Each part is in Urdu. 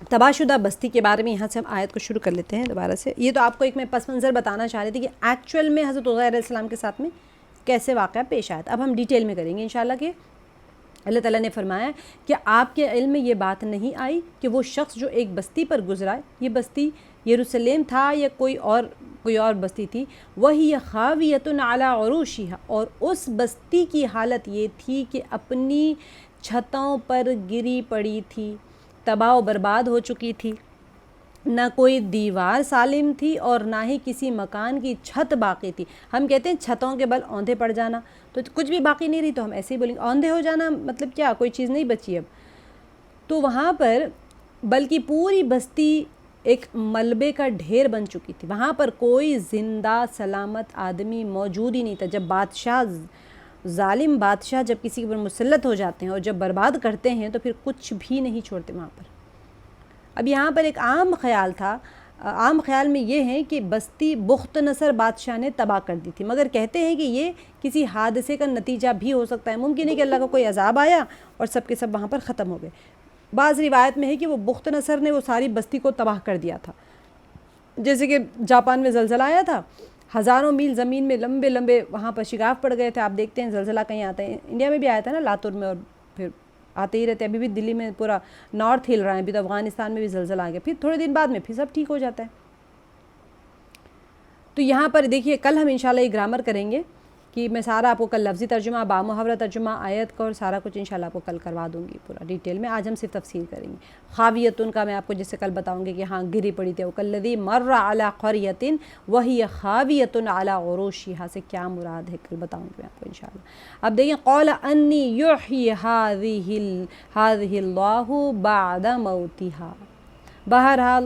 تباہ شدہ بستی کے بارے میں یہاں سے ہم آیت کو شروع کر لیتے ہیں دوبارہ سے. یہ تو آپ کو ایک میں پس منظر بتانا چاہ رہی تھی کہ ایکچوئل میں حضرت عزیر علیہ السلام کے ساتھ میں کیسے واقعہ پیش آیا تھا. اب ہم ڈیٹیل میں کریں گے انشاءاللہ کہ اللہ تعالیٰ نے فرمایا کہ آپ کے علم میں یہ بات نہیں آئی کہ وہ شخص جو ایک بستی پر گزرا، یہ بستی یروشلم تھا یا کوئی اور بستی تھی، وہی خاویۃ علی عروشہا، اور اس بستی کی حالت یہ تھی کہ اپنی چھتوں پر گری پڑی تھی، تباہ و برباد ہو چکی تھی. نہ کوئی دیوار سالم تھی اور نہ ہی کسی مکان کی چھت باقی تھی. ہم کہتے ہیں چھتوں کے بل اوندھے پڑ جانا، تو کچھ بھی باقی نہیں رہی، تو ہم ایسے ہی بولیں گے اوندھے ہو جانا مطلب کیا، کوئی چیز نہیں بچی اب. تو وہاں پر بلکہ پوری بستی ایک ملبے کا ڈھیر بن چکی تھی، وہاں پر کوئی زندہ سلامت آدمی موجود ہی نہیں تھا. جب ظالم بادشاہ جب کسی کے اوپر مسلط ہو جاتے ہیں اور جب برباد کرتے ہیں تو پھر کچھ بھی نہیں چھوڑتے وہاں پر. اب یہاں پر ایک عام خیال تھا، عام خیال میں یہ ہے کہ بستی بخت نصر بادشاہ نے تباہ کر دی تھی، مگر کہتے ہیں کہ یہ کسی حادثے کا نتیجہ بھی ہو سکتا ہے. ممکن ہے کہ اللہ کا کوئی عذاب آیا اور سب کے سب وہاں پر ختم ہو گئے. بعض روایت میں ہے کہ وہ بخت نصر نے وہ ساری بستی کو تباہ کر دیا تھا. جیسے کہ جاپان میں زلزلہ آیا تھا، ہزاروں میل زمین میں لمبے لمبے وہاں پر شگاف پڑ گئے تھے. آپ دیکھتے ہیں زلزلہ کہیں آتا ہے، انڈیا میں بھی آیا تھا نا لاتور میں، اور پھر آتے ہی رہتے ہیں. ابھی بھی دلی میں پورا نارتھ ہل رہا ہے، ابھی تو افغانستان میں بھی زلزلہ آ گیا، پھر تھوڑے دن بعد میں پھر سب ٹھیک ہو جاتا ہے. تو یہاں پر دیکھیے کل ہم انشاءاللہ یہ گرامر کریں گے کہ میں سارا آپ کو کل لفظی ترجمہ، با محاورہ ترجمہ، آیت کا اور سارا کچھ انشاءاللہ آپ کو کل کروا دوں گی پورا ڈیٹیل میں. آج ہم صرف تفسیر کریں گے. خاویتن کا میں آپ کو جس سے کل بتاؤں گی کہ ہاں گری پڑی تھی، وَكَالَّذِي مَرَّ عَلَىٰ قَرْيَةٍ وَهِيَ خَاوِيَةٌ عَلَىٰ عُرُوشِهَا سے کیا مراد ہے کل بتاؤں گی میں آپ کو انشاءاللہ. اب دیکھیں قَالَ أَنِّي يُحْيِي هَٰذِهِ اللَّهُ بَعْدَ مَوْتِهَا. بہرحال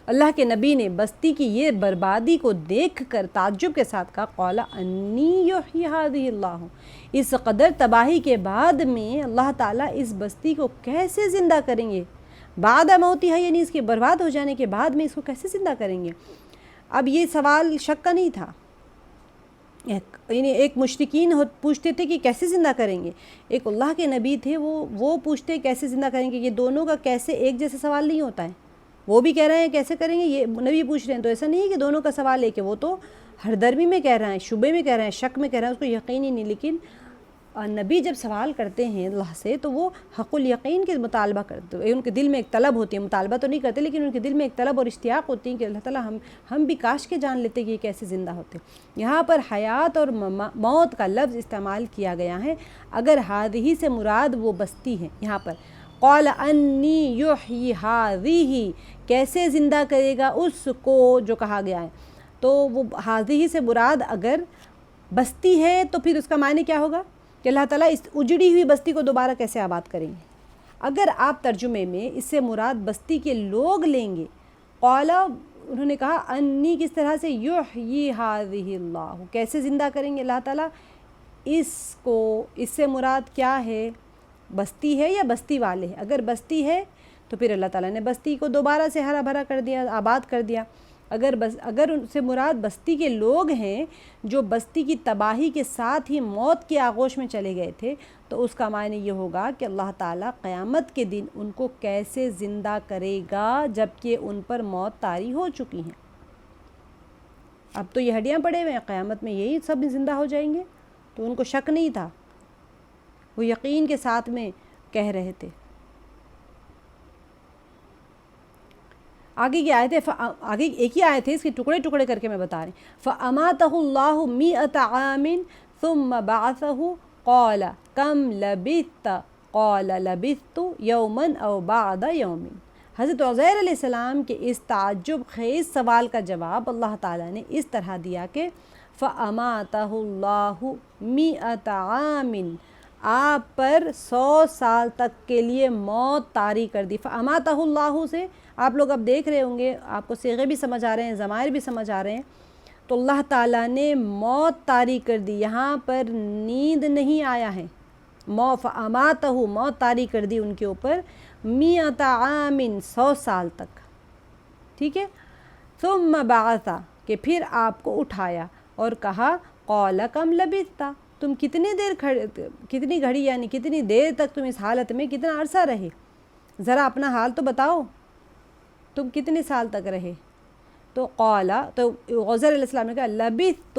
اللہ کے نبی نے بستی کی یہ بربادی کو دیکھ کر تعجب کے ساتھ کہا قَالَ أَنِّي يُحْيِي هَٰذِهِ اللَّهُ. اس قدر تباہی کے بعد میں اللہ تعالیٰ اس بستی کو کیسے زندہ کریں گے؟ بعد موتها یعنی اس کے برباد ہو جانے کے بعد میں اس کو کیسے زندہ کریں گے؟ اب یہ سوال شک کا نہیں تھا، یعنی ایک مشرکین پوچھتے تھے کہ کیسے زندہ کریں گے، ایک اللہ کے نبی تھے وہ پوچھتے کیسے زندہ کریں گے. یہ دونوں کا کیسے ایک جیسا سوال نہیں ہوتا ہے. وہ بھی کہہ رہے ہیں کیسے کریں گے، یہ نبی پوچھ رہے ہیں، تو ایسا نہیں ہے کہ دونوں کا سوال ہے کہ وہ تو ہر درمی میں کہہ رہے ہیں، شبے میں کہہ رہے ہیں، شک میں کہہ رہے ہیں، اس کو یقین ہی نہیں. لیکن نبی جب سوال کرتے ہیں اللہ سے تو وہ حق الیقین کے مطالبہ کرتے ہیں، ان کے دل میں ایک طلب ہوتی ہے، مطالبہ تو نہیں کرتے لیکن ان کے دل میں ایک طلب اور اشتیاق ہوتی ہے کہ اللہ تعالیٰ ہم بھی کاش کے جان لیتے کہ یہ کیسے زندہ ہوتے. یہاں پر حیات اور موت کا لفظ استعمال کیا گیا ہے. اگر ہادھی سے مراد وہ بستی ہے، یہاں پر قَالَ أَنِّي يُحْيِي هَٰذِهِ کیسے زندہ کرے گا اس کو جو کہا گیا ہے، تو وہ ہادھی سے مراد اگر بستی ہے تو پھر اس کا معنی کیا ہوگا کہ اللہ تعالیٰ اس اجڑی ہوئی بستی کو دوبارہ کیسے آباد کریں گے. اگر آپ ترجمے میں اس سے مراد بستی کے لوگ لیں گے، قَالَ انہوں نے کہا انی کس طرح سے یحیی هذه اللہ کیسے زندہ کریں گے اللہ تعالیٰ اس سے مراد کیا ہے، بستی ہے یا بستی والے ہیں. اگر بستی ہے تو پھر اللہ تعالیٰ نے بستی کو دوبارہ سے ہرا بھرا کر دیا، آباد کر دیا. اگر ان سے مراد بستی کے لوگ ہیں جو بستی کی تباہی کے ساتھ ہی موت کے آغوش میں چلے گئے تھے، تو اس کا معنی یہ ہوگا کہ اللہ تعالیٰ قیامت کے دن ان کو کیسے زندہ کرے گا جبکہ ان پر موت طاری ہو چکی ہیں. اب تو یہ ہڈیاں پڑے ہوئے ہیں، قیامت میں یہی سب زندہ ہو جائیں گے. تو ان کو شک نہیں تھا، وہ یقین کے ساتھ میں کہہ رہے تھے. آگے کی آیت ہے، آگے ایک ہی آیت ہے، اس کے ٹکڑے ٹکڑے کر کے میں بتا رہی ہوں. فَأَمَاتَهُ اللَّهُ 100 عَامٍ ثُمَّ بَعَثَهُ قَالَ كَمْ لَبِثْتَ قَالَ لَبِثْتُ يَوْمًا أَوْ بَعْضَ يَوْمٍ. حضرت عزیر علیہ السلام کے اس تعجب خیز سوال کا جواب اللہ تعالیٰ نے اس طرح دیا کہ فَأَمَاتَهُ اللَّهُ 100 عَامٍ آپ پر 100 سال تک کے لیے موت طاری کر دی. فَأَمَاتَهُ اللَّهُ سے آپ لوگ اب دیکھ رہے ہوں گے، آپ کو صیغے بھی سمجھ آ رہے ہیں، ضمائر بھی سمجھ آ رہے ہیں. تو اللہ تعالیٰ نے موت طاری کر دی، یہاں پر نیند نہیں آیا ہے. فَأَمَاتَهُ موت طاری کر دی ان کے اوپر 100 عَامٍ 100 سال تک. ٹھیک ہے. ثُمَّ بَعَثَ کہ پھر آپ کو اٹھایا اور کہا قَالَ كَمْ لَبِثْتَ تم کتنی گھڑی یعنی کتنی دیر تک تم اس حالت میں کتنا عرصہ رہے، ذرا اپنا حال تو بتاؤ، تم کتنے سال تک رہے؟ تو قالا، تو عزیر علیہ السلام نے کہا لبثت،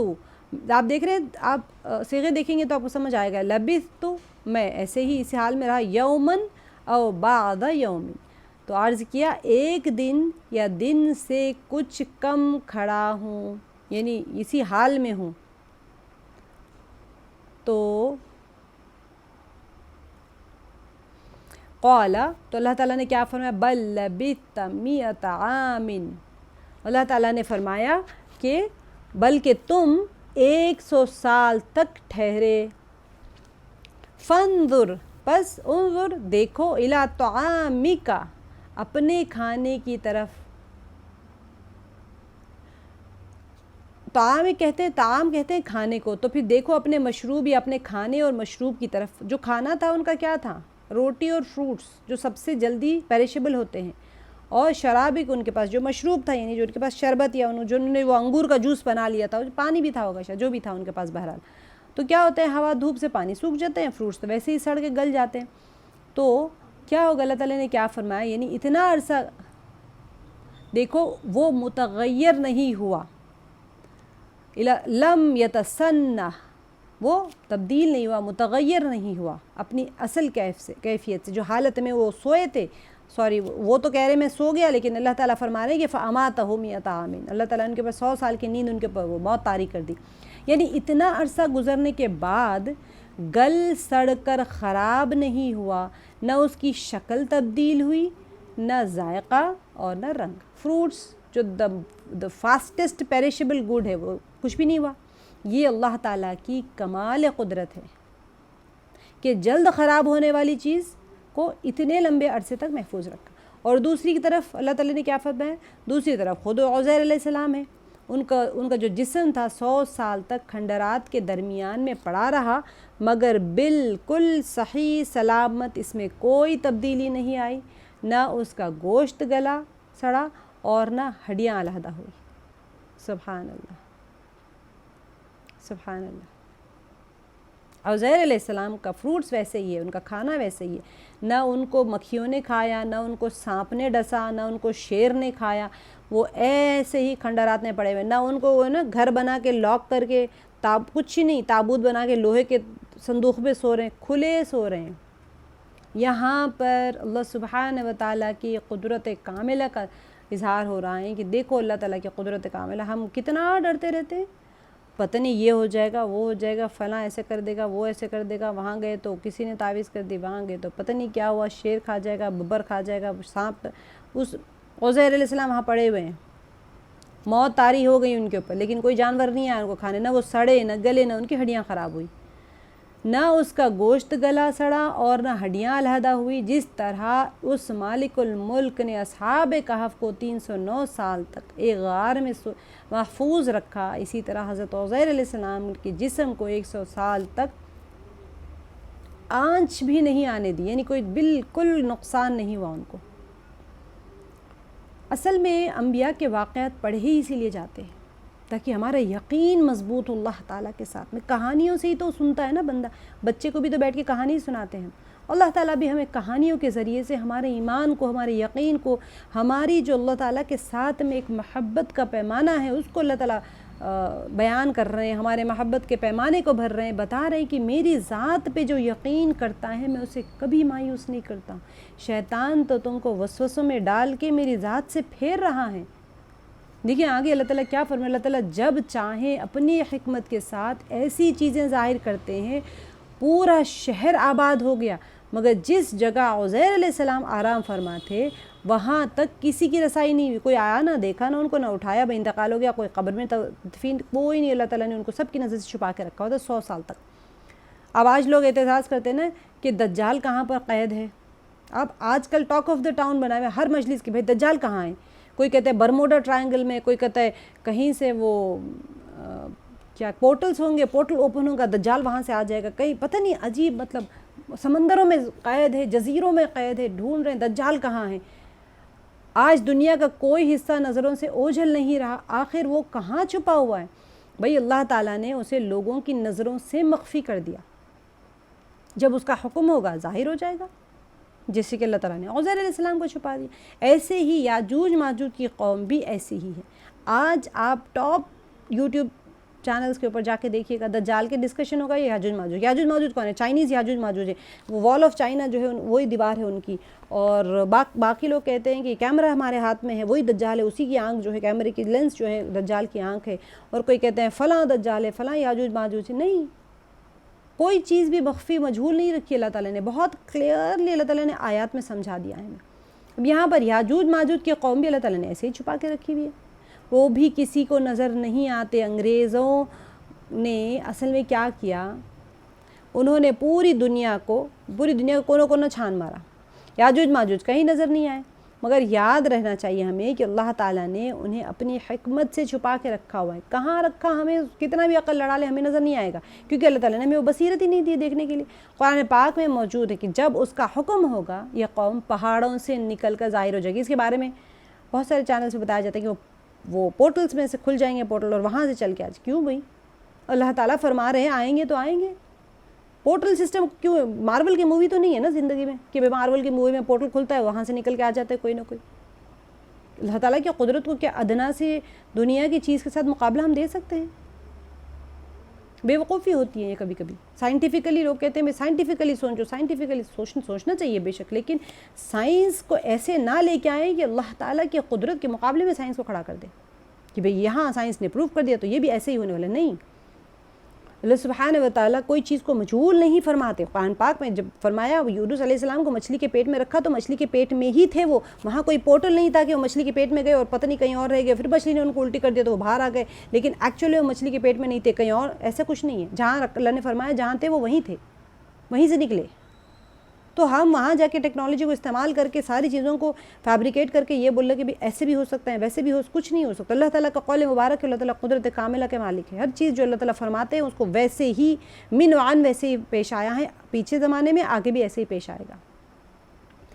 آپ دیکھ رہے ہیں، آپ صیغے دیکھیں گے تو آپ کو سمجھ آئے گا، لبثت میں ایسے ہی اسی حال میں رہا، یومن او بعد یوم، تو عرض کیا ایک دن یا دن سے کچھ کم کھڑا ہوں، یعنی اسی حال میں ہوں۔ تو قالا، تو اللہ تعالیٰ نے کیا فرمایا، بل لبثت مئۃ عام، اللہ تعالیٰ نے فرمایا کہ بلکہ تم 100 سال تک ٹھہرے، فانظر، پس انظر دیکھو، الی طعامک، اپنے کھانے کی طرف، طعام کہتے ہیں، طعام کہتے ہیں کھانے کو، تو پھر دیکھو اپنے مشروب یا اپنے کھانے اور مشروب کی طرف۔ جو کھانا تھا ان کا کیا تھا، روٹی اور فروٹس جو سب سے جلدی پیریشیبل ہوتے ہیں، اور شراب ہی ان کے پاس جو مشروب تھا، یعنی جو ان کے پاس شربت یا انہوں نے وہ انگور کا جوس بنا لیا تھا، پانی بھی تھا ہوگا شاید، جو بھی تھا ان کے پاس بہرحال، تو کیا ہوتا ہے ہوا دھوپ سے پانی سوکھ جاتے ہیں، فروٹس تو ویسے ہی سڑ کے گل جاتے ہیں، تو کیا ہوگا، اللہ تعالیٰ نے کیا فرمایا، یعنی اتنا عرصہ دیکھو وہ متغیر نہیں ہوا، لم یتسنہ، وہ تبدیل نہیں ہوا، متغیر نہیں ہوا اپنی اصل کیفیت سے، جو حالت میں وہ سوئے تھے، وہ تو کہہ رہے میں سو گیا، لیکن اللہ تعالیٰ فرما رہے ہیں کہ فَأَمَاتَهُ مِئَةَ عَامٍ، اللہ تعالیٰ نے ان کے پاس 100 سال کی نیند ان کے پر وہ موت طاری کر دی، یعنی اتنا عرصہ گزرنے کے بعد گل سڑ کر خراب نہیں ہوا، نہ اس کی شکل تبدیل ہوئی، نہ ذائقہ اور نہ رنگ۔ فروٹس جو دا فاسٹسٹ پیریشیبل گڈ ہے وہ کچھ بھی نہیں ہوا۔ یہ اللہ تعالیٰ کی کمال قدرت ہے کہ جلد خراب ہونے والی چیز کو اتنے لمبے عرصے تک محفوظ رکھا۔ اور دوسری کی طرف اللہ تعالیٰ نے کیا فرمایا، دوسری طرف خود عزیر علیہ السلام ہے، ان کا جو جسم تھا 100 سال تک کھنڈرات کے درمیان میں پڑا رہا، مگر بالکل صحیح سلامت، اس میں کوئی تبدیلی نہیں آئی، نہ اس کا گوشت گلا سڑا اور نہ ہڈیاں علیحدہ ہوئی۔ سبحان اللہ، سبحان اللہ۔ عزیر علیہ السلام کا فروٹس ویسے ہی ہے، ان کا کھانا ویسے ہی ہے، نہ ان کو مکھیوں نے کھایا، نہ ان کو سانپ نے ڈسا، نہ ان کو شیر نے کھایا، وہ ایسے ہی کھنڈرات میں پڑے ہوئے، نہ ان کو وہ نا گھر بنا کے لاک کر کے کچھ ہی نہیں، تابوت بنا کے لوہے کے صندوق پہ سو رہے ہیں، کھلے سو رہے ہیں۔ یہاں پر اللہ سبحانہ و تعالیٰ کی قدرت کاملہ کا اظہار ہو رہا ہے کہ دیکھو اللہ تعالیٰ کی قدرت کاملہ، ہم کتنا ڈرتے رہتے ہیں، پتہ نہیں یہ ہو جائے گا، وہ ہو جائے گا، فلاں ایسے کر دے گا، وہ ایسے کر دے گا، وہاں گئے تو کسی نے تعویذ کر دی، وہاں گئے تو پتہ نہیں کیا ہوا، شیر کھا جائے گا، ببر کھا جائے گا، سانپ۔ اس عزیر علیہ السلام وہاں پڑے ہوئے ہیں، موت طاری ہو گئی ان کے اوپر، لیکن کوئی جانور نہیں آیا ان کو کھانے، نہ وہ سڑے، نہ گلے، نہ ان کی ہڈیاں خراب ہوئی، نہ اس کا گوشت گلا سڑا اور نہ ہڈیاں علیحدہ ہوئی۔ جس طرح اس مالک الملک نے اصحاب کہف کو 309 سال تک ایک غار میں محفوظ رکھا، اسی طرح حضرت عزیر علیہ السلام کے جسم کو 100 سال تک آنچ بھی نہیں آنے دی، یعنی کوئی بالکل نقصان نہیں ہوا ان کو۔ اصل میں انبیاء کے واقعات پڑھے ہی اسی لیے جاتے ہیں تاکہ ہمارا یقین مضبوط اللہ تعالیٰ کے ساتھ میں۔ کہانیوں سے ہی تو سنتا ہے نا بندہ، بچے کو بھی تو بیٹھ کے کہانی سناتے ہیں، اللہ تعالیٰ بھی ہمیں کہانیوں کے ذریعے سے ہمارے ایمان کو، ہمارے یقین کو، ہماری جو اللہ تعالیٰ کے ساتھ میں ایک محبت کا پیمانہ ہے اس کو اللہ تعالیٰ بیان کر رہے ہیں، ہمارے محبت کے پیمانے کو بھر رہے ہیں، بتا رہے ہیں کہ میری ذات پہ جو یقین کرتا ہے میں اسے کبھی مایوس نہیں کرتا، شیطان تو تم کو وسوسوں میں ڈال کے میری ذات سے پھیر رہا ہے۔ دیکھیں آگے اللہ تعالیٰ کیا فرمائے، اللہ تعالیٰ جب چاہیں اپنی حکمت کے ساتھ ایسی چیزیں ظاہر کرتے ہیں، پورا شہر آباد ہو گیا، مگر جس جگہ عزیر علیہ السلام آرام فرما تھے وہاں تک کسی کی رسائی نہیں ہوئی، کوئی آیا نہ دیکھا نہ ان کو، نہ اٹھایا، بے انتقال ہو گیا، کوئی قبر میں دفین، کوئی نہیں، اللہ تعالیٰ نے ان کو سب کی نظر سے چھپا کے رکھا ہوتا 100 سال تک۔ اب آج لوگ اعتراض کرتے ہیں نا کہ دجال کہاں پر قید ہے، اب آج کل ٹاک آف دا ٹاؤن بنا ہوا ہے ہر مجلس کی، بھائی دجال کہاں ہے، کوئی کہتا ہے برموڈا ٹرائنگل میں، کوئی کہتا ہے کہیں سے وہ کیا پورٹلز ہوں گے، پورٹل اوپن ہوگا دجال وہاں سے آ جائے گا، کہیں پتہ نہیں عجیب، مطلب سمندروں میں قید ہے، جزیروں میں قید ہے، ڈھونڈ رہے ہیں دجال کہاں ہے۔ آج دنیا کا کوئی حصہ نظروں سے اوجھل نہیں رہا، آخر وہ کہاں چھپا ہوا ہے۔ بھئی اللہ تعالیٰ نے اسے لوگوں کی نظروں سے مخفی کر دیا، جب اس کا حکم ہوگا ظاہر ہو جائے گا، جیسے کہ اللہ تعالیٰ نے عزیر علیہ السلام کو چھپا دیا۔ ایسے ہی یاجوج ماجوج کی قوم بھی ایسی ہی ہے۔ آج آپ ٹاپ یوٹیوب چینلز کے اوپر جا کے دیکھیے گا، دجال کے ڈسکشن ہوگا، یہ یاجوج ماجوج۔ یاجوج ماجوج کون ہے؟ چائنیز یاجوج ماجوج ہے، وہ وال آف چائنا جو ہے وہی دیوار ہے ان کی، اور باقی لوگ کہتے ہیں کہ کیمرہ ہمارے ہاتھ میں ہے، وہی دجال ہے، اسی کی آنکھ جو ہے، کیمرے کی لینس جو ہے دجال کی آنکھ ہے، اور کوئی کہتے ہیں فلاں دجال ہے، فلاں یاجوج ماجوج ہے۔ نہیں، کوئی چیز بھی مخفی مجہول نہیں رکھی اللہ تعالیٰ نے، بہت کلیئرلی اللہ تعالیٰ نے آیات میں سمجھا دیا ہے ہمیں۔ اب یہاں پر یاجوج ماجوج کی قوم بھی اللہ تعالیٰ نے ایسے ہی چھپا کے رکھی ہوئی ہے، وہ بھی کسی کو نظر نہیں آتے۔ انگریزوں نے اصل میں کیا کیا، انہوں نے پوری دنیا کو کونا کونا چھان مارا، یاجوج ماجوج کہیں نظر نہیں آئے، مگر یاد رہنا چاہیے ہمیں کہ اللہ تعالیٰ نے انہیں اپنی حکمت سے چھپا کے رکھا ہوا ہے۔ کہاں رکھا، ہمیں کتنا بھی عقل لڑا لے ہمیں نظر نہیں آئے گا، کیونکہ اللہ تعالیٰ نے ہمیں وہ بصیرت ہی نہیں دی دیکھنے کے لیے۔ قرآن پاک میں موجود ہے کہ جب اس کا حکم ہوگا یہ قوم پہاڑوں سے نکل کر ظاہر ہو جائے گی۔ اس کے بارے میں بہت سارے چینل سے بتایا جاتا ہے کہ وہ پورٹلز میں سے کھل جائیں گے پورٹل، اور وہاں سے چل کے آج کیوں بھائی اللہ تعالیٰ فرما رہے ہیں آئیں گے تو آئیں گے۔ پورٹل سسٹم کیوں؟ مارول کی مووی تو نہیں ہے نا زندگی میں کہ مارول کی مووی میں پورٹل کھلتا ہے وہاں سے نکل کے آ جاتا ہے کوئی نہ کوئی۔ اللہ تعالیٰ کی قدرت کو کیا ادنا سے دنیا کی چیز کے ساتھ مقابلہ ہم دے سکتے ہیں؟ بے وقوفی ہوتی ہے یہ کبھی کبھی۔ سائنٹیفکلی لوگ کہتے ہیں میں سائنٹیفکلی سوچو، سائنٹیفکلی سوچنا چاہیے بے شک، لیکن سائنس کو ایسے نہ لے کے آئیں کہ اللہ تعالیٰ کی قدرت کے مقابلے میں سائنس کو کھڑا کر دے کہ بھئی یہاں سائنس نے پروف کر دیا تو یہ بھی ایسے ہی ہونے والا نہیں۔ اللہ سبحانہ و تعالیٰ کوئی چیز کو مجہول نہیں فرماتے۔ قرآن پاک میں جب فرمایا یونس علیہ السلام کو مچھلی کے پیٹ میں رکھا تو مچھلی کے پیٹ میں ہی تھے وہ، وہاں کوئی پورٹل نہیں تھا کہ وہ مچھلی کے پیٹ میں گئے اور پتہ نہیں کہیں اور رہ گئے، پھر مچھلی نے ان کو الٹی کر دیا تو وہ باہر آ گئے، لیکن ایکچولی وہ مچھلی کے پیٹ میں نہیں تھے، کہیں اور، ایسا کچھ نہیں ہے۔ جہاں اللہ نے فرمایا جہاں تھے وہ وہیں تھے، وہیں سے نکلے۔ تو ہم وہاں جا کے ٹیکنالوجی کو استعمال کر کے ساری چیزوں کو فیبریکیٹ کر کے یہ بول رہے کہ بھی ایسے بھی ہو سکتا ہے ویسے بھی کچھ نہیں ہو سکتا۔ اللہ تعالیٰ کا قول مبارک ہے، اللہ تعالیٰ قدرت کاملہ کے مالک ہے، ہر چیز جو اللہ تعالیٰ فرماتے ہیں اس کو ویسے ہی من وعن ویسے ہی پیش آیا ہے، پیچھے زمانے میں آگے بھی ایسے ہی پیش آئے گا۔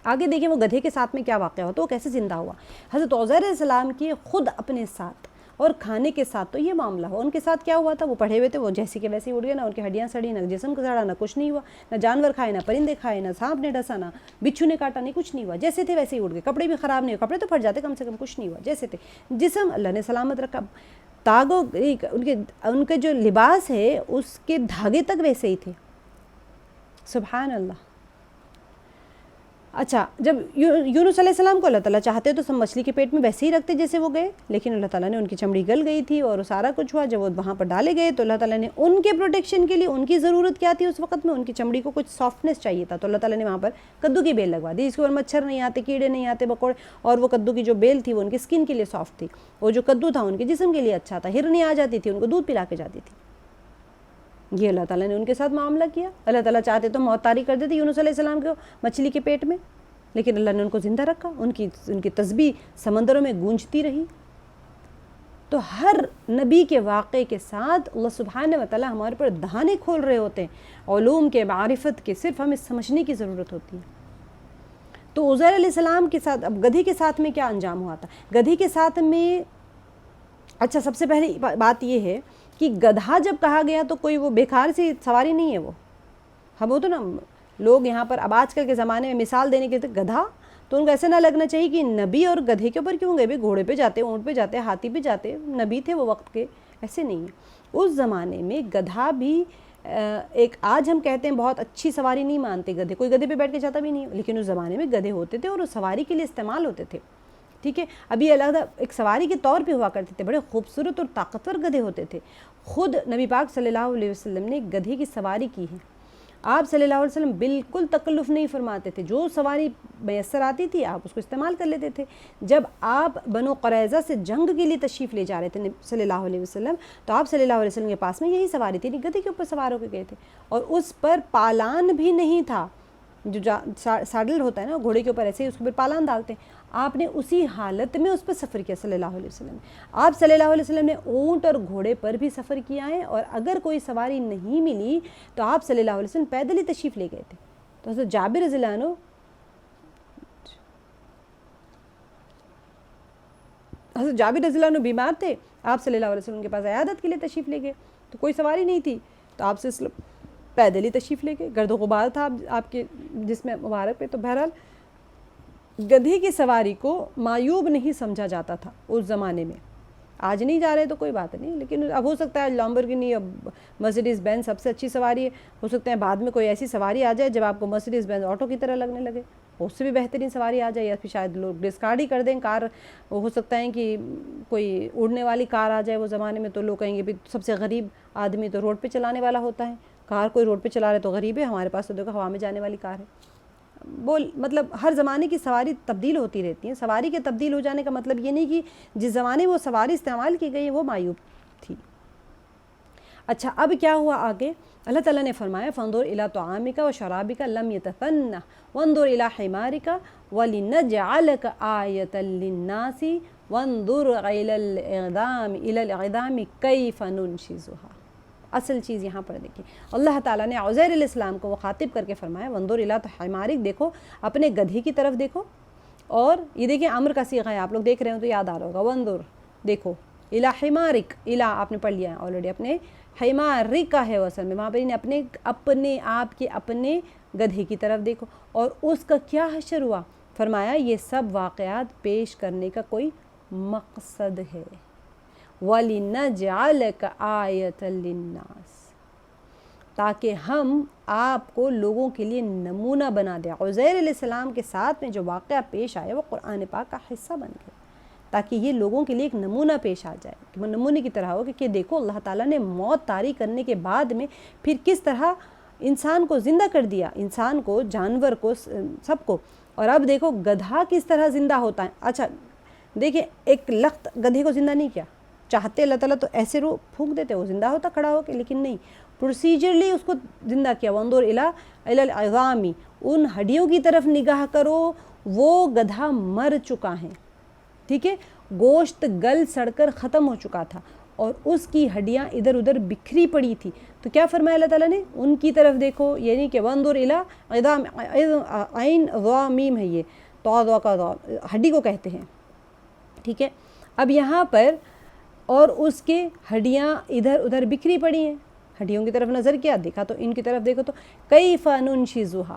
آگے دیکھیں وہ گدھے کے ساتھ میں کیا واقعہ ہوا، تو وہ کیسے زندہ ہوا۔ حضرت عزیر علیہ السلام کے خود اپنے ساتھ اور کھانے کے ساتھ تو یہ معاملہ ہوا، ان کے ساتھ کیا ہوا تھا، وہ پڑھے ہوئے تھے، وہ جیسے کہ ویسے ہی اڑ گئے، نہ ان کی ہڈیاں سڑی، نہ جسم کو سڑا، نہ کچھ نہیں ہوا، نہ جانور کھائے، نہ پرندے کھائے، نہ سانپ نے ڈسا، نہ بچھو نے کاٹا، نہیں کچھ نہیں ہوا، جیسے تھے ویسے ہی اڑ گئے۔ کپڑے بھی خراب نہیں ہوئے، کپڑے تو پھٹ جاتے کم سے کم، کچھ نہیں ہوا، جیسے تھے۔ جسم اللہ نے سلامت رکھا، تاگوں ان کے جو لباس ہے اس کے دھاگے تک ویسے ہی تھے، سبحان اللہ۔ اچھا، جب یونس علیہ السلام کو اللہ تعالیٰ چاہتے تو سب مچھلی کے پیٹ میں ویسے ہی رکھتے جیسے وہ گئے، لیکن اللہ تعالیٰ نے ان کی چمڑی گل گئی تھی اور سارا کچھ ہوا۔ جب وہ وہاں پر ڈالے گئے تو اللہ تعالیٰ نے ان کے پروٹیکشن کے لیے، ان کی ضرورت کیا تھی اس وقت میں، ان کی چمڑی کو کچھ سافٹنس چاہیے تھا، تو اللہ تعالیٰ نے وہاں پر کدو کی بیل لگوا دی، اس کے اوپر مچھر نہیں آتے، کیڑے نہیں آتے، مکوڑے، اور وہ کدو کی جو بیل تھی وہ ان کی اسکن کے لیے سافٹ تھی، وہ جو کدو تھا ان کے جسم کے لیے اچھا تھا، ہرنی آ جاتی تھی ان کو دودھ پلا کے جاتی تھی۔ یہ اللہ تعالیٰ نے ان کے ساتھ معاملہ کیا۔ اللہ تعالیٰ چاہتے تو موت طاری کر دیتے یونس علیہ السلام کو مچھلی کے پیٹ میں، لیکن اللہ نے ان کو زندہ رکھا، ان کی تسبیح سمندروں میں گونجتی رہی۔ تو ہر نبی کے واقعے کے ساتھ اللہ سبحانہ و تعالیٰ ہمارے پر دہانے کھول رہے ہوتے ہیں، علوم کے، معرفت کے، صرف ہمیں سمجھنے کی ضرورت ہوتی ہے۔ تو عزیر علیہ السلام کے ساتھ، اب گدھے کے ساتھ میں کیا انجام ہوا تھا؟ گدھے کے ساتھ میں، اچھا سب سے پہلی بات یہ ہے کہ گدھا جب کہا گیا تو کوئی وہ بیکار سی سواری نہیں ہے، وہ ہم وہ تو نا لوگ یہاں پر اب آج کل کے زمانے میں مثال دینے کے لیے گدھا، تو ان کو ایسا نہ لگنا چاہیے کہ نبی اور گدھے کے اوپر کیوں گئے، بھی گھوڑے پہ جاتے، اونٹ پہ جاتے، ہاتھی پہ جاتے، نبی تھے وہ وقت کے، ایسے نہیں ہے۔ اس زمانے میں گدھا بھی ایک، آج ہم کہتے ہیں بہت اچھی سواری نہیں مانتے گدھے، کوئی گدھے پہ بیٹھ کے جاتا بھی نہیں، لیکن اس زمانے میں گدھے ہوتے تھے اور وہ سواری کے لیے استعمال ہوتے تھے، ٹھیک ہے۔ ابھی علیحدہ ایک سواری کے طور پہ ہوا کرتے تھے، بڑے خوبصورت اور طاقتور گدھے ہوتے تھے۔ خود نبی پاک صلی اللہ علیہ وسلم نے گدھے کی سواری کی ہے۔ آپ صلی اللہ علیہ وسلم بالکل تکلف نہیں فرماتے تھے، جو سواری میسر آتی تھی آپ اس کو استعمال کر لیتے تھے۔ جب آپ بنو قریظہ سے جنگ کے لیے تشریف لے جا رہے تھے صلی اللہ علیہ وسلم، تو آپ صلی اللہ علیہ وسلم کے پاس میں یہی سواری تھی، گدھے کے اوپر سوار ہو کے گئے تھے، اور اس پر پالان بھی نہیں تھا، جو ساڈل ہوتا ہے نا گھوڑے کے اوپر، ایسے ہی اس کے اوپر پالان ڈالتے ہیں، آپ نے اسی حالت میں اس پر سفر کیا صلی اللہ علیہ وسلم۔ آپ صلی اللہ علیہ وسلم نے اونٹ اور گھوڑے پر بھی سفر کیا ہے، اور اگر کوئی سواری نہیں ملی تو آپ صلی اللہ علیہ وسلم پیدل ہی تشریف لے گئے تھے۔ تو حضرت جابر رضی اللہ عنہ، حضرت جابر رضی اللہ عنہ بیمار تھے، آپ صلی اللہ علیہ وسلم کے پاس عیادت کے لیے تشریف لے گئے تو کوئی سواری نہیں تھی، تو آپ سے پیدل ہی تشریف لے گئے، گرد و غبار تھا آپ کے جسم مبارک پہ. تو بہرحال گدھے کی سواری کو معیوب نہیں سمجھا جاتا تھا اس زمانے میں. آج نہیں جا رہے تو کوئی بات نہیں، لیکن اب ہو سکتا ہے لامبورگینی یا مرسیڈیز بینز سب سے اچھی سواری ہے، ہو سکتا ہے بعد میں کوئی ایسی سواری آ جائے جب آپ کو مرسیڈیز بینز آٹو کی طرح لگنے لگے، اس سے بھی بہترین سواری آ جائے، یا پھر شاید لوگ ڈسکارڈ ہی کر دیں کار. ہو سکتا ہے کہ کوئی اڑنے والی کار آ جائے وہ زمانے میں، تو لوگ کہیں گے بھی سب سے غریب آدمی تو روڈ پہ چلانے والا ہوتا ہے، کار کوئی روڈ پہ چلا رہے تو غریب ہے، ہمارے پاس تو دیکھو ہوا میں جانے والی کار ہے. مطلب ہر زمانے کی سواری تبدیل ہوتی رہتی ہیں. سواری کے تبدیل ہو جانے کا مطلب یہ نہیں کہ جس زمانے میں وہ سواری استعمال کی گئی ہے وہ معیوب تھی. اچھا اب کیا ہوا آگے؟ اللہ تعالیٰ نے فرمایا فانظر الی طعامک و شرابک لم یتسنہ وانظر الی حمارک ولنجعلک آیۃ للناس وانظر الی العظام کیف ننشزها. اصل چیز یہاں پر دیکھیں، اللہ تعالیٰ نے عزیر علیہ السلام کو مخاطب کر کے فرمایا وانظر الی حمارک، دیکھو اپنے گدھے کی طرف دیکھو. اور یہ دیکھیں امر کا صیغہ ہے، آپ لوگ دیکھ رہے ہوں تو یاد آ رہا ہوگا. وانظر دیکھو، الی حمارک، الی آپ نے پڑھ لیا ہے آلریڈی، اپنے حمارک کا ہے اصل میں، وہاں پر اپنے آپ کے اپنے گدھے کی طرف دیکھو. اور اس کا کیا حشر ہوا؟ فرمایا یہ سب واقعات پیش کرنے کا کوئی مقصد ہے. وَلِنَجْعَلَكَ آیَةً لِلنَّاسِ، تاکہ ہم آپ کو لوگوں کے لیے نمونہ بنا دیں. عزیر علیہ السلام کے ساتھ میں جو واقعہ پیش آیا وہ قرآن پاک کا حصہ بن گیا، تاکہ یہ لوگوں کے لیے ایک نمونہ پیش آ جائے، کہ نمونے کی طرح ہو کہ دیکھو اللہ تعالیٰ نے موت طاری کرنے کے بعد میں پھر کس طرح انسان کو زندہ کر دیا، انسان کو، جانور کو، سب کو. اور اب دیکھو گدھا کس طرح زندہ ہوتا ہے. اچھا دیکھیں ایک لخت گدھے کو زندہ نہیں کیا، چاہتے اللہ تعالیٰ تو ایسے روح پھونک دیتے وہ زندہ ہوتا کھڑا ہو کے، لیکن نہیں، پروسیجرلی اس کو زندہ کیا. وانظر الی العظام، ان ہڈیوں کی طرف نگاہ کرو، وہ گدھا مر چکا ہے، ٹھیک ہے، گوشت گل سڑ کر ختم ہو چکا تھا اور اس کی ہڈیاں ادھر ادھر بکھری پڑی تھی. تو کیا فرمایا اللہ تعالیٰ نے؟ ان کی طرف دیکھو، یعنی کہ وانظر الی عظام، عین ضا میم ہے، یہ تو کا ہڈی کو کہتے ہیں، ٹھیک ہے. اب یہاں پر اور اس کے ہڈیاں ادھر ادھر بکھری پڑی ہیں، ہڈیوں کی طرف نظر کیا، دیکھا تو ان کی طرف دیکھو تو کیف ننشزھا،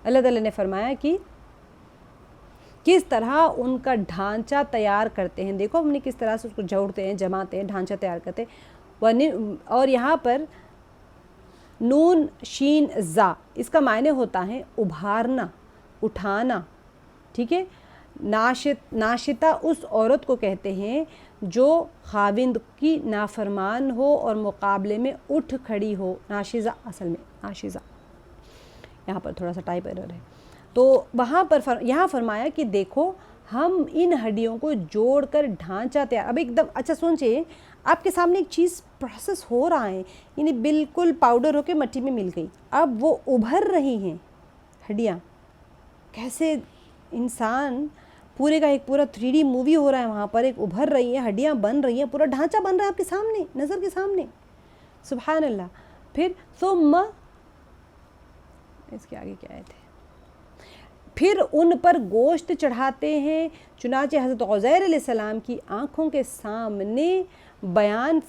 اللہ تعالیٰ نے فرمایا کہ کس طرح ان کا ڈھانچہ تیار کرتے ہیں. دیکھو ہم نے کس طرح سے اس کو جوڑتے ہیں، جماتے ہیں، ڈھانچہ تیار کرتے ہیں. اور یہاں پر نون شین زا، اس کا معنی ہوتا ہے ابھارنا، اٹھانا، ٹھیک ہے. ناشطہ اس عورت کو کہتے ہیں جو خاوند کی نافرمان ہو اور مقابلے میں اٹھ کھڑی ہو. ناشزہ اصل میں ناشزہ، یہاں پر تھوڑا سا ٹائپ ایرر ہے. تو وہاں پر یہاں فرمایا کہ دیکھو ہم ان ہڈیوں کو جوڑ کر ڈھانچہ تیار. اب ایک دم اچھا سوچیں، آپ کے سامنے ایک چیز پروسیس ہو رہا ہے، یعنی بالکل پاؤڈر ہو کے مٹی میں مل گئی، اب وہ ابھر رہی ہیں ہڈیاں. کیسے انسان پورے کا ایک پورا 3D مووی ہو رہا ہے وہاں پر، ایک ابھر رہی ہیں ہڈیاں بن رہی ہیں، پورا ڈھانچہ بن رہا ہے آپ کے سامنے، نظر کے سامنے. سبحان اللہ. پھر ثم، اس کے آگے کیا آئے تھے، پھر ان پر گوشت چڑھاتے ہیں. چنانچہ حضرت عزیر علیہ السلام کی آنکھوں کے سامنے بیان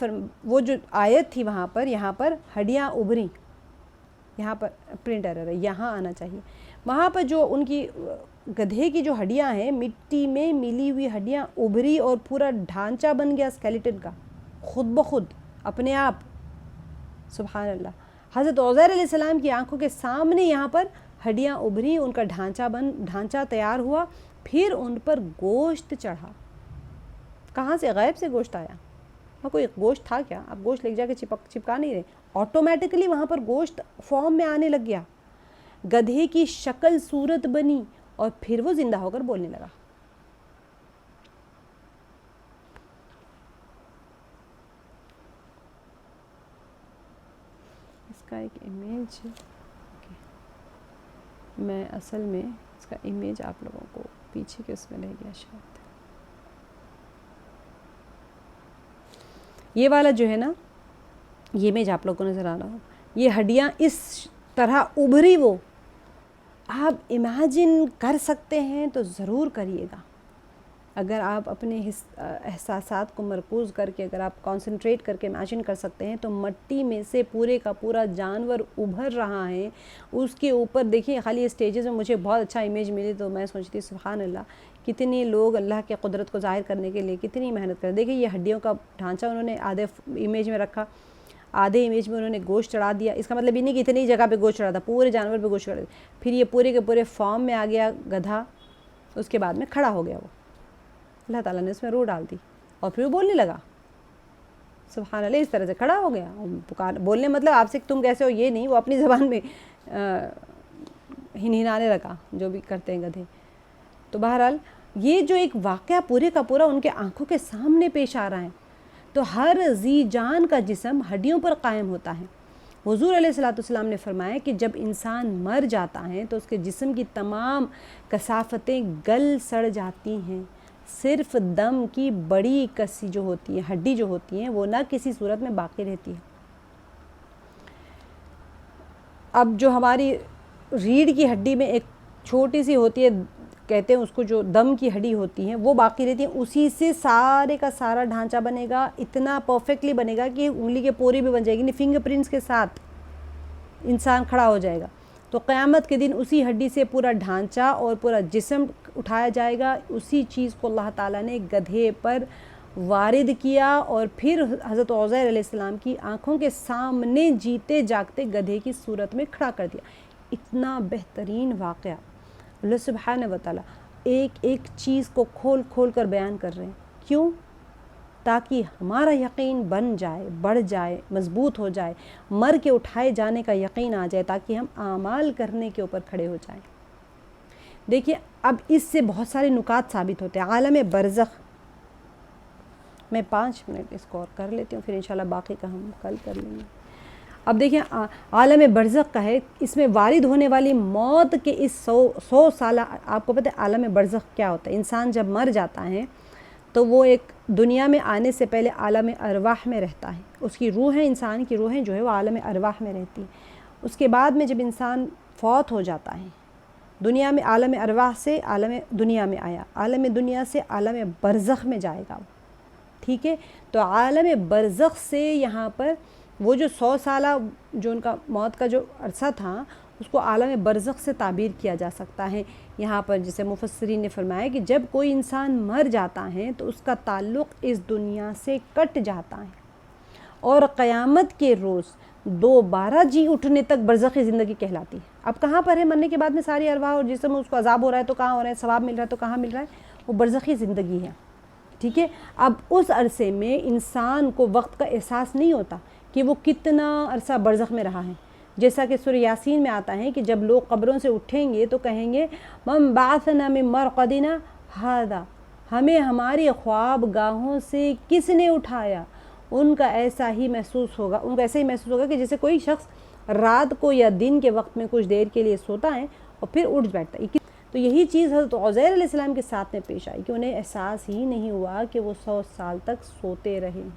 وہ جو آیت تھی وہاں پر، یہاں پر ہڈیاں ابھری، یہاں پر پرنٹ ایرر ہے، یہاں آنا چاہیے. وہاں پر جو ان کی گدھے کی جو ہڈیاں ہیں، مٹی میں ملی ہوئی ہڈیاں ابھری اور پورا ڈھانچہ بن گیا اسکیلیٹن کا، خود بخود اپنے آپ. سبحان اللہ. حضرت عزیر علیہ السلام کی آنکھوں کے سامنے یہاں پر ہڈیاں ابھری، ان کا ڈھانچہ تیار ہوا. پھر ان پر گوشت چڑھا. کہاں سے؟ غیب سے گوشت آیا. وہاں کوئی گوشت تھا کیا؟ آپ گوشت لے جا کے چپکا نہیں رہے، آٹومیٹکلی وہاں پر گوشت فارم میں آنے لگ گیا، گدھے کی شکل صورت بنی اور پھر وہ زندہ ہو کر بولنے لگا. اس کا ایک امیج میں اصل میں اس کا امیج آپ لوگوں کو پیچھے کے اس میں رہ گیا شاید. یہ والا جو ہے نا، یہ امیج آپ لوگوں کو نظر آ رہا ہو، یہ ہڈیاں اس طرح ابھری، وہ آپ امیجن کر سکتے ہیں تو ضرور کریے گا. اگر آپ اپنے احساسات کو مرکوز کر کے اگر آپ کانسنٹریٹ کر کے امیجن کر سکتے ہیں تو مٹی میں سے پورے کا پورا جانور ابھر رہا ہے، اس کے اوپر دیکھیں خالی اسٹیجز میں مجھے بہت اچھا امیج ملی تو میں سوچتی سبحان اللہ کتنے لوگ اللہ کے قدرت کو ظاہر کرنے کے لیے کتنی محنت کریں. دیکھیں یہ ہڈیوں کا ڈھانچہ انہوں نے آدھے امیج میں رکھا، آدھے امیج میں انہوں نے گوشت چڑھا دیا. اس کا مطلب یہ نہیں کہ اتنی جگہ پہ گوشت چڑھا تھا، پورے جانور پہ گوشت چڑھا دیا. پھر یہ پورے کے پورے فارم میں آ گیا گدھا، اس کے بعد میں کھڑا ہو گیا. وہ اللہ تعالیٰ نے اس میں روح ڈال دی اور پھر وہ بولنے لگا سبحان اللہ. اس طرح سے کھڑا ہو گیا. بولنے مطلب آپ سے تم کیسے ہو یہ نہیں، وہ اپنی زبان میں ہنہنانے لگا جو بھی کرتے ہیں گدھے. تو بہرحال یہ جو ایک واقعہ پورے کا پورا ان کے آنکھوں کے سامنے پیش آ رہا ہے. تو ہر ذی جان کا جسم ہڈیوں پر قائم ہوتا ہے. حضور علیہ الصلوۃ والسلام نے فرمایا کہ جب انسان مر جاتا ہے تو اس کے جسم کی تمام کثافتیں گل سڑ جاتی ہیں، صرف دم کی بڑی کسی جو ہوتی ہے ہڈی جو ہوتی ہیں وہ نہ کسی صورت میں باقی رہتی ہے. اب جو ہماری ریڑھ کی ہڈی میں ایک چھوٹی سی ہوتی ہے کہتے ہیں اس کو جو دم کی ہڈی ہوتی ہیں وہ باقی رہتی ہیں، اسی سے سارے کا سارا ڈھانچہ بنے گا. اتنا پرفیکٹلی بنے گا کہ انگلی کے پوری بھی بن جائے گی، فنگر پرنٹس کے ساتھ انسان کھڑا ہو جائے گا. تو قیامت کے دن اسی ہڈی سے پورا ڈھانچہ اور پورا جسم اٹھایا جائے گا. اسی چیز کو اللہ تعالیٰ نے گدھے پر وارد کیا اور پھر حضرت عزیر علیہ السلام کی آنکھوں کے سامنے جیتے جاگتے گدھے کی صورت میں کھڑا کر دیا. اتنا بہترین واقعہ اللہ سبحانہ و تعالیٰ ایک ایک چیز کو کھول کھول کر بیان کر رہے ہیں. کیوں؟ تاکہ ہمارا یقین بن جائے، بڑھ جائے، مضبوط ہو جائے، مر کے اٹھائے جانے کا یقین آ جائے، تاکہ ہم اعمال کرنے کے اوپر کھڑے ہو جائیں. دیکھیے اب اس سے بہت سارے نکات ثابت ہوتے ہیں. عالم برزخ میں 5 منٹ اس کو اور کر لیتی ہوں، پھر انشاءاللہ باقی کا ہم کل کر لیں گے. اب دیکھیں عالم برزخ کا ہے، اس میں وارد ہونے والی موت کے اس 100 سالہ آپ کو پتہ ہے عالم برزخ کیا ہوتا ہے. انسان جب مر جاتا ہے تو وہ ایک دنیا میں آنے سے پہلے عالم ارواح میں رہتا ہے. اس کی روحیں، انسان کی روحیں جو ہے وہ عالم ارواح میں رہتی ہیں. اس کے بعد میں جب انسان فوت ہو جاتا ہے دنیا میں، عالم ارواح سے عالم دنیا میں آیا، عالم دنیا سے عالم برزخ میں جائے گا. ٹھیک ہے، تو عالم برزخ سے یہاں پر وہ جو 100 سالہ جو ان کا موت کا جو عرصہ تھا اس کو عالم برزخ سے تعبیر کیا جا سکتا ہے. یہاں پر جسے مفسرین نے فرمایا کہ جب کوئی انسان مر جاتا ہے تو اس کا تعلق اس دنیا سے کٹ جاتا ہے اور قیامت کے روز دوبارہ جی اٹھنے تک برزخی زندگی کہلاتی ہے. اب کہاں پر ہے مرنے کے بعد میں ساری ارواح اور جسم اس کو عذاب ہو رہا ہے تو کہاں ہو رہا ہے، ثواب مل رہا ہے تو کہاں مل رہا ہے، وہ برزخی زندگی ہے. ٹھیک ہے، اب اس عرصے میں انسان کو وقت کا احساس نہیں ہوتا کہ وہ کتنا عرصہ برزخ میں رہا ہے. جیسا کہ سورہ یاسین میں آتا ہے کہ جب لوگ قبروں سے اٹھیں گے تو کہیں گے من بعثنا من مرقدنا ھذا، ہمیں ہماری خواب گاہوں سے کس نے اٹھایا. ان کا ایسا ہی محسوس ہوگا، ان کا ایسا ہی محسوس ہوگا کہ جیسے کوئی شخص رات کو یا دن کے وقت میں کچھ دیر کے لیے سوتا ہے اور پھر اٹھ بیٹھتا ہے. تو یہی چیز حضرت عزیر علیہ السلام کے ساتھ میں پیش آئی کہ انہیں احساس ہی نہیں ہوا کہ وہ 100 سال تک سوتے رہے.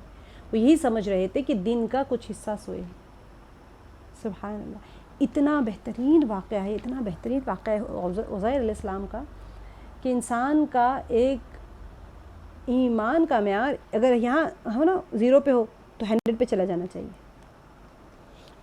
وہ یہی سمجھ رہے تھے کہ دن کا کچھ حصہ سوئے. سبحان اللہ، اتنا بہترین واقعہ ہے، اتنا بہترین واقعہ ہے عزیر علیہ السلام کا کہ انسان کا ایک ایمان کا معیار اگر یہاں ہو نا 0 پہ ہو تو 100 پہ چلا جانا چاہیے.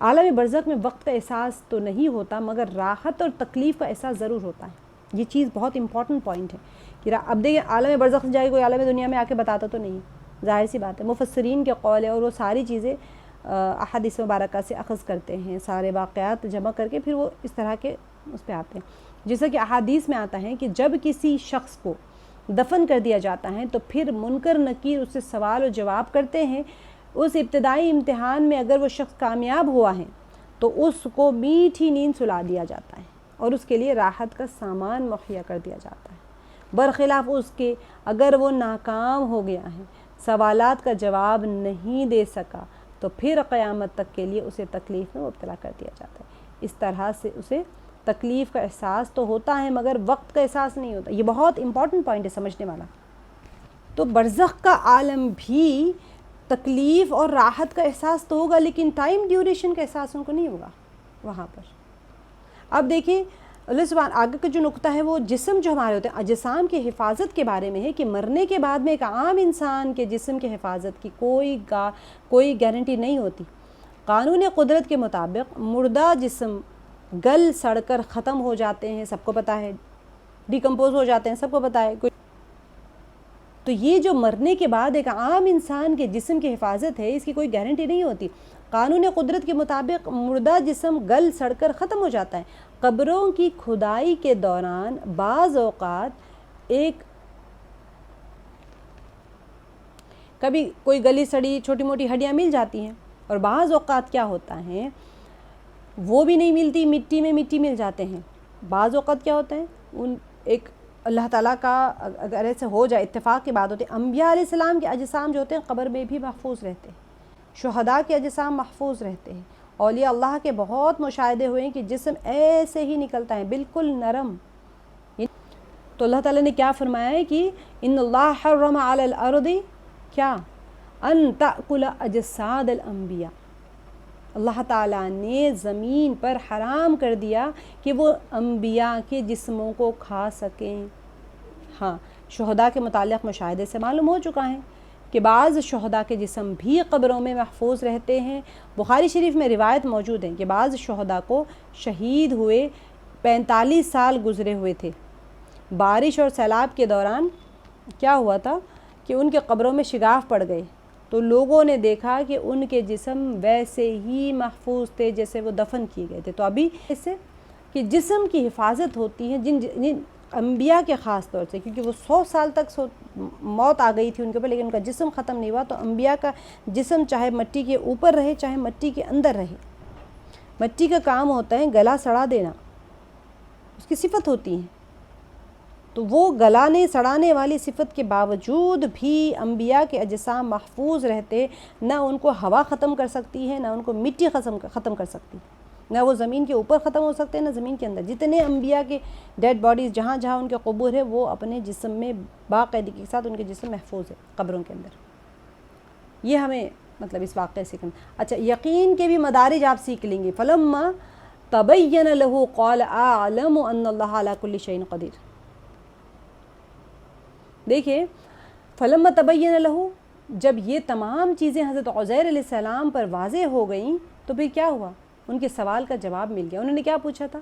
عالم برزخ میں وقت کا احساس تو نہیں ہوتا مگر راحت اور تکلیف کا احساس ضرور ہوتا ہے. یہ چیز بہت امپورٹنٹ پوائنٹ ہے کہ اب دیکھیں عالم برزخ جائے کوئی عالم دنیا میں آ کے بتاتا تو نہیں، ظاہر سی بات ہے. مفسرین کے قول ہے اور وہ ساری چیزیں احادیث مبارکہ سے اخذ کرتے ہیں، سارے واقعات جمع کر کے پھر وہ اس طرح کے اس پہ آتے ہیں. جیسا کہ احادیث میں آتا ہے کہ جب کسی شخص کو دفن کر دیا جاتا ہے تو پھر منکر نکیر اس سے سوال و جواب کرتے ہیں. اس ابتدائی امتحان میں اگر وہ شخص کامیاب ہوا ہے تو اس کو میٹھی نیند سلا دیا جاتا ہے اور اس کے لیے راحت کا سامان مہیا کر دیا جاتا ہے. برخلاف اس کے اگر وہ ناکام ہو گیا ہے، سوالات کا جواب نہیں دے سکا تو پھر قیامت تک کے لیے اسے تکلیف میں مبتلا کر دیا جاتا ہے. اس طرح سے اسے تکلیف کا احساس تو ہوتا ہے مگر وقت کا احساس نہیں ہوتا. یہ بہت امپورٹنٹ پوائنٹ ہے سمجھنے والا. تو برزخ کا عالم بھی تکلیف اور راحت کا احساس تو ہوگا لیکن ٹائم ڈیوریشن کا احساس ان کو نہیں ہوگا وہاں پر. اب دیکھیں اللہ سبحانہ آگے کا جو نقطہ ہے وہ جسم جو ہمارے ہوتے ہیں اجسام کی حفاظت کے بارے میں ہے کہ مرنے کے بعد میں ایک عام انسان کے جسم کی حفاظت کی کوئی گارنٹی نہیں ہوتی۔ قانون قدرت کے مطابق مردہ جسم گل سڑ کر ختم ہو جاتے ہیں، سب کو پتہ ہے، ڈیکمپوز ہو جاتے ہیں، سب کو پتہ ہے۔ تو یہ جو مرنے کے بعد ایک عام انسان کے جسم کی حفاظت ہے، اس کی کوئی گارنٹی نہیں ہوتی۔ قانون قدرت کے مطابق مردہ جسم گل سڑ کر ختم ہو جاتا ہے۔ قبروں کی کھدائی کے دوران بعض اوقات کبھی کوئی گلی سڑی چھوٹی موٹی ہڈیاں مل جاتی ہیں، اور بعض اوقات کیا ہوتا ہے وہ بھی نہیں ملتی، مٹی میں مٹی مل جاتے ہیں۔ بعض اوقات کیا ہوتا ہے ایک اللہ تعالیٰ کا اگر ایسے ہو جائے اتفاق کی بات ہوتی ہے، انبیاء علیہ السلام کے اجسام جو ہوتے ہیں قبر میں بھی محفوظ رہتے ہیں، شہداء کے اجسام محفوظ رہتے ہیں، اولیاء اللہ کے بہت مشاہدے ہوئے ہیں کہ جسم ایسے ہی نکلتا ہے بالکل نرم۔ تو اللہ تعالیٰ نے کیا فرمایا ہے کہ ان اللہ حرم علی الارض کیا ان تأکل اجساد الانبیاء، اللہ تعالیٰ نے زمین پر حرام کر دیا کہ وہ انبیاء کے جسموں کو کھا سکیں۔ ہاں، شہداء کے متعلق مشاہدے سے معلوم ہو چکا ہے کہ بعض شہداء کے جسم بھی قبروں میں محفوظ رہتے ہیں۔ بخاری شریف میں روایت موجود ہے کہ بعض شہداء کو شہید ہوئے 45 سال گزرے ہوئے تھے، بارش اور سیلاب کے دوران کیا ہوا تھا کہ ان کے قبروں میں شگاف پڑ گئے، تو لوگوں نے دیکھا کہ ان کے جسم ویسے ہی محفوظ تھے جیسے وہ دفن کیے گئے تھے۔ تو ابھی اس سے کہ جسم کی حفاظت ہوتی ہے جن انبیاء کے خاص طور سے، کیونکہ وہ 100 سال تک موت آ گئی تھی ان کے اوپر لیکن ان کا جسم ختم نہیں ہوا، تو انبیاء کا جسم چاہے مٹی کے اوپر رہے چاہے مٹی کے اندر رہے، مٹی کا کام ہوتا ہے گلا سڑا دینا، اس کی صفت ہوتی ہے، تو وہ گلانے سڑانے والی صفت کے باوجود بھی انبیاء کے اجسام محفوظ رہتے، نہ ان کو ہوا ختم کر سکتی ہے، نہ ان کو مٹی ختم کر سکتی، نہ وہ زمین کے اوپر ختم ہو سکتے ہیں نہ زمین کے اندر۔ جتنے انبیاء کے ڈیڈ باڈیز جہاں جہاں ان کے قبور ہے وہ اپنے جسم میں باقاعدگی کے ساتھ ان کے جسم محفوظ ہے قبروں کے اندر۔ یہ ہمیں مطلب اس واقعے سے اچھا یقین کے بھی مدارج آپ سیکھ لیں گے۔ فلما تبین له قال اعلم ان اللہ علی کل شیء قدیر۔ دیکھیں فلما تبین له، جب یہ تمام چیزیں حضرت عزیر علیہ السلام پر واضح ہو گئیں تو پھر کیا ہوا، ان کے سوال کا جواب مل گیا۔ انہوں نے کیا پوچھا تھا؟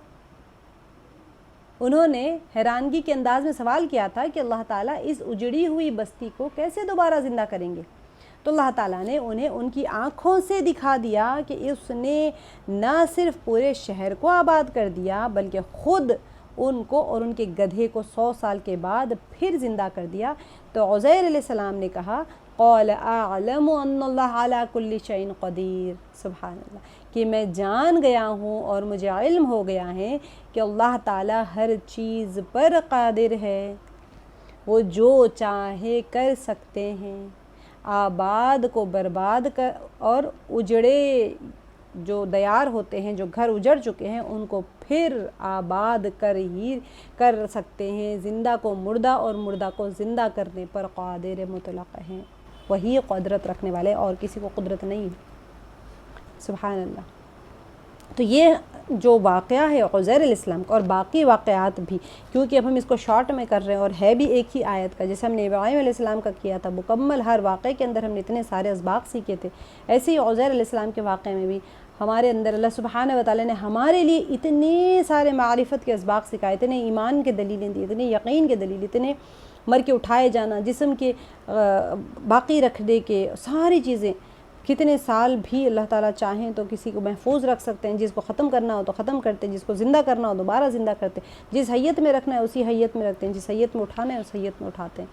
انہوں نے حیرانگی کے انداز میں سوال کیا تھا کہ اللہ تعالیٰ اس اجڑی ہوئی بستی کو کیسے دوبارہ زندہ کریں گے؟ تو اللہ تعالیٰ نے انہیں ان کی آنکھوں سے دکھا دیا کہ اس نے نہ صرف پورے شہر کو آباد کر دیا بلکہ خود ان کو اور ان کے گدھے کو 100 سال کے بعد پھر زندہ کر دیا۔ تو عزیر علیہ السلام نے کہا قال اعلم ان اللہ علی کل شیء قدیر، سبحان اللہ، کہ میں جان گیا ہوں اور مجھے علم ہو گیا ہے کہ اللہ تعالیٰ ہر چیز پر قادر ہے، وہ جو چاہے کر سکتے ہیں، آباد کو برباد کر اور اجڑے جو دیار ہوتے ہیں جو گھر اجڑ چکے ہیں ان کو پھر آباد کر سکتے ہیں، زندہ کو مردہ اور مردہ کو زندہ کرنے پر قادر مطلق ہیں، وہی قدرت رکھنے والے، اور کسی کو قدرت نہیں ہے، سبحان اللہ۔ تو یہ جو واقعہ ہے عزیر علیہ السلام کا، اور باقی واقعات بھی، کیونکہ اب ہم اس کو شارٹ میں کر رہے ہیں اور ہے بھی ایک ہی آیت کا، جیسے ہم نے ابراہیم علیہ السلام کا کیا تھا مکمل، ہر واقعے کے اندر ہم نے اتنے سارے اسباق سیکھے تھے، ایسے ہی عزیر علیہ السلام کے واقعے میں بھی ہمارے اندر اللہ سبحانہ و تعالیٰ نے ہمارے لیے اتنے سارے معرفت کے اسباق سکھائے، اتنے ایمان کے دلیلیں دی، اتنے یقین کے دلیل، اتنے مر کے اٹھائے جانا، جسم کے باقی رکھنے کے، ساری چیزیں، کتنے سال بھی اللہ تعالیٰ چاہیں تو کسی کو محفوظ رکھ سکتے ہیں، جس کو ختم کرنا ہو تو ختم کرتے ہیں، جس کو زندہ کرنا ہو دوبارہ زندہ کرتے ہیں، جس حیت میں رکھنا ہے اسی حیت میں رکھتے ہیں، جس حیت میں اٹھانا ہے اس حیت میں اٹھاتے ہیں۔